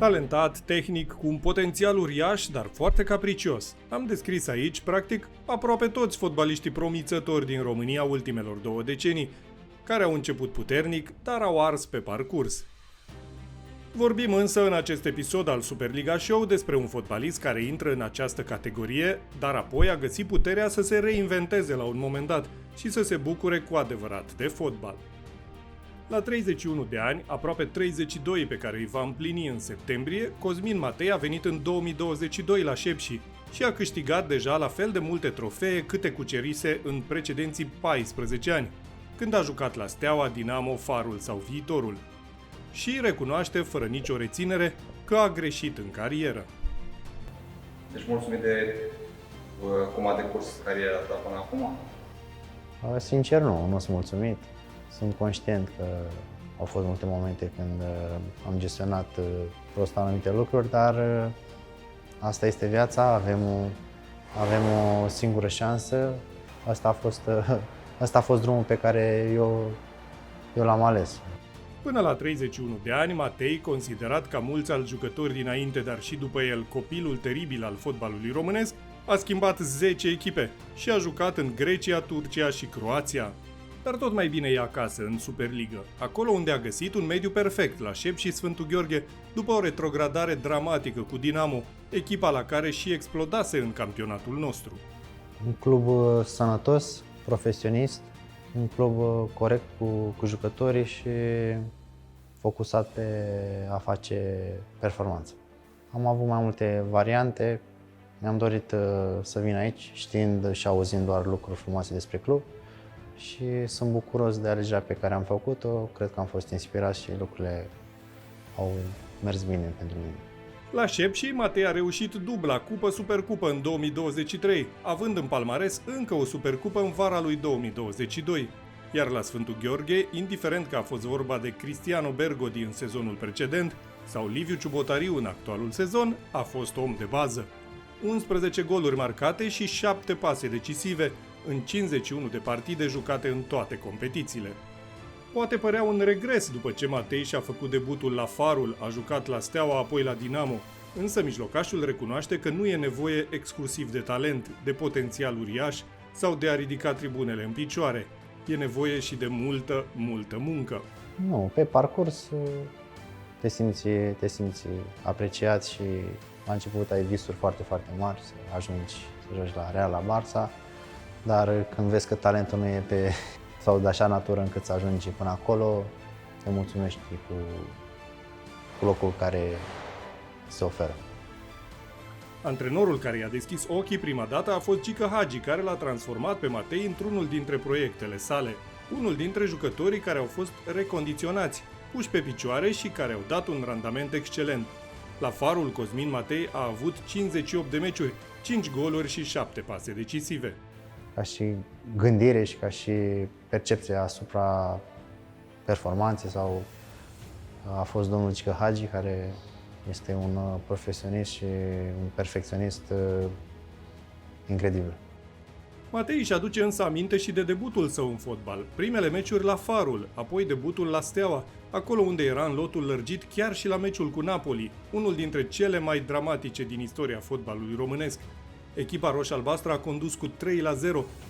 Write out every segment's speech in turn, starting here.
Talentat, tehnic, cu un potențial uriaș, dar foarte capricios. Am descris aici, practic, aproape toți fotbaliștii promițători din România ultimelor 2 decenii, care au început puternic, dar au ars pe parcurs. Vorbim însă în acest episod al Superliga Show despre un fotbalist care intră în această categorie, dar apoi a găsit puterea să se reinventeze la un moment dat și să se bucure cu adevărat de fotbal. La 31 de ani, aproape 32 pe care îi va împlini în septembrie, Cosmin Matei a venit în 2022 la Șepși și a câștigat deja la fel de multe trofee câte cucerise în precedenții 14 ani, când a jucat la Steaua, Dinamo, Farul sau Viitorul. Și recunoaște, fără nicio reținere, că a greșit în carieră. Deci mulțumit de cum a decurs cariera ta până acum? Sincer nu sunt mulțumit. Sunt conștient că au fost multe momente când am gestionat prost anumite lucruri, dar asta este viața, avem o singură șansă. Asta a fost drumul pe care eu l-am ales. Până la 31 de ani, Matei, considerat ca mulți alți jucători dinainte, dar și după el copilul teribil al fotbalului românesc, a schimbat 10 echipe și a jucat în Grecia, Turcia și Croația. Dar tot mai bine e acasă, în Superligă, acolo unde a găsit un mediu perfect la Șepși și Sfântul Gheorghe, după o retrogradare dramatică cu Dinamo, echipa la care și explodase în campionatul nostru. Un club sănătos, profesionist, un club corect cu jucătorii și focusat pe a face performanță. Am avut mai multe variante, mi-am dorit să vin aici, știind și auzind doar lucruri frumoase despre club. Și sunt bucuros de alegerea pe care am făcut-o, cred că am fost inspirat și lucrurile au mers bine pentru mine. La Șepși, Matei a reușit dubla Cupă-Supercupă în 2023, având în palmares încă o Supercupă în vara lui 2022. Iar la Sfântul Gheorghe, indiferent că a fost vorba de Cristiano Bergodi în sezonul precedent sau Liviu Ciubotariu în actualul sezon, a fost om de bază. 11 goluri marcate și 7 pase decisive, în 51 de partide jucate în toate competițiile. Poate părea un regres după ce Matei și-a făcut debutul la Farul, a jucat la Steaua, apoi la Dinamo, însă mijlocașul recunoaște că nu e nevoie exclusiv de talent, de potențial uriaș sau de a ridica tribunele în picioare. E nevoie și de multă muncă. Nu, pe parcurs te simți apreciat și la început ai visuri foarte, foarte mari, să joci la Real, la Barça. Dar când vezi că talentul nu e sau de așa natură încât să ajungi până acolo, te mulțumești cu locul care se oferă. Antrenorul care i-a deschis ochii prima dată a fost Gică Hagi, care l-a transformat pe Matei într-unul dintre proiectele sale. Unul dintre jucătorii care au fost recondiționați, puși pe picioare și care au dat un randament excelent. La Farul, Cosmin Matei a avut 58 de meciuri, 5 goluri și 7 pase decisive. Ca și gândire și ca și percepție asupra performanței a fost domnul Gică Hagi, care este un profesionist și un perfecționist incredibil. Matei își aduce însă aminte și de debutul său în fotbal, primele meciuri la Farul, apoi debutul la Steaua, acolo unde era în lotul lărgit chiar și la meciul cu Napoli, unul dintre cele mai dramatice din istoria fotbalului românesc. Echipa roș-albastră a condus cu 3-0,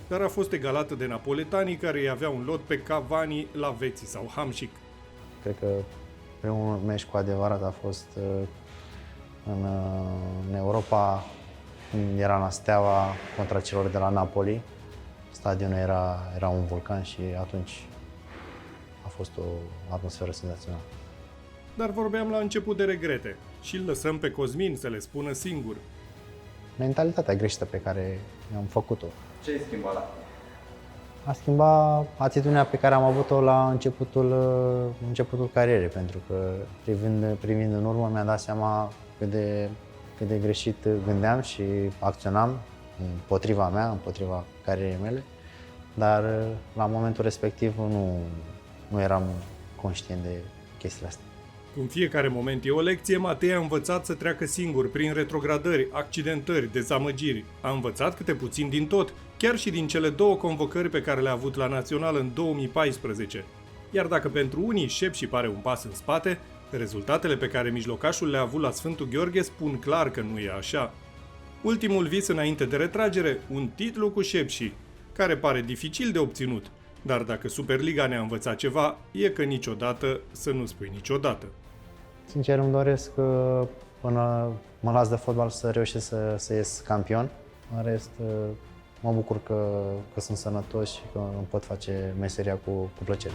dar a fost egalată de napoletanii care îi aveau un lot pe Cavani, Lavezzi sau Hamšík. Cred că primul meci cu adevărat a fost în Europa, când era la Steaua contra celor de la Napoli. Stadionul era un vulcan și atunci a fost o atmosferă senzațională. Dar vorbeam la început de regrete și îl lăsăm pe Cosmin să le spună singur. Mentalitatea greșită pe care am făcut-o. Ce ai schimbat la tine? A schimbat atitudinea pe care am avut-o la începutul carierei, pentru că privind în urmă mi-am dat seama cât de greșit gândeam și acționam împotriva mea, împotriva carierei mele, dar la momentul respectiv nu eram conștient de chestiile astea. În fiecare moment e o lecție, Matei a învățat să treacă singur prin retrogradări, accidentări, dezamăgiri. A învățat câte puțin din tot, chiar și din cele 2 convocări pe care le-a avut la Național în 2014. Iar dacă pentru unii Șepși pare un pas în spate, Rezultatele pe care mijlocașul le-a avut la Sfântul Gheorghe spun clar că nu e așa. Ultimul vis înainte de retragere, un titlu cu Șepși, care pare dificil de obținut, dar dacă Superliga ne-a învățat ceva, e că niciodată să nu spui niciodată. Sincer îmi doresc până mă las de fotbal să reușesc să ies campion. În rest, mă bucur că sunt sănătos și că îmi pot face meseria cu plăcere.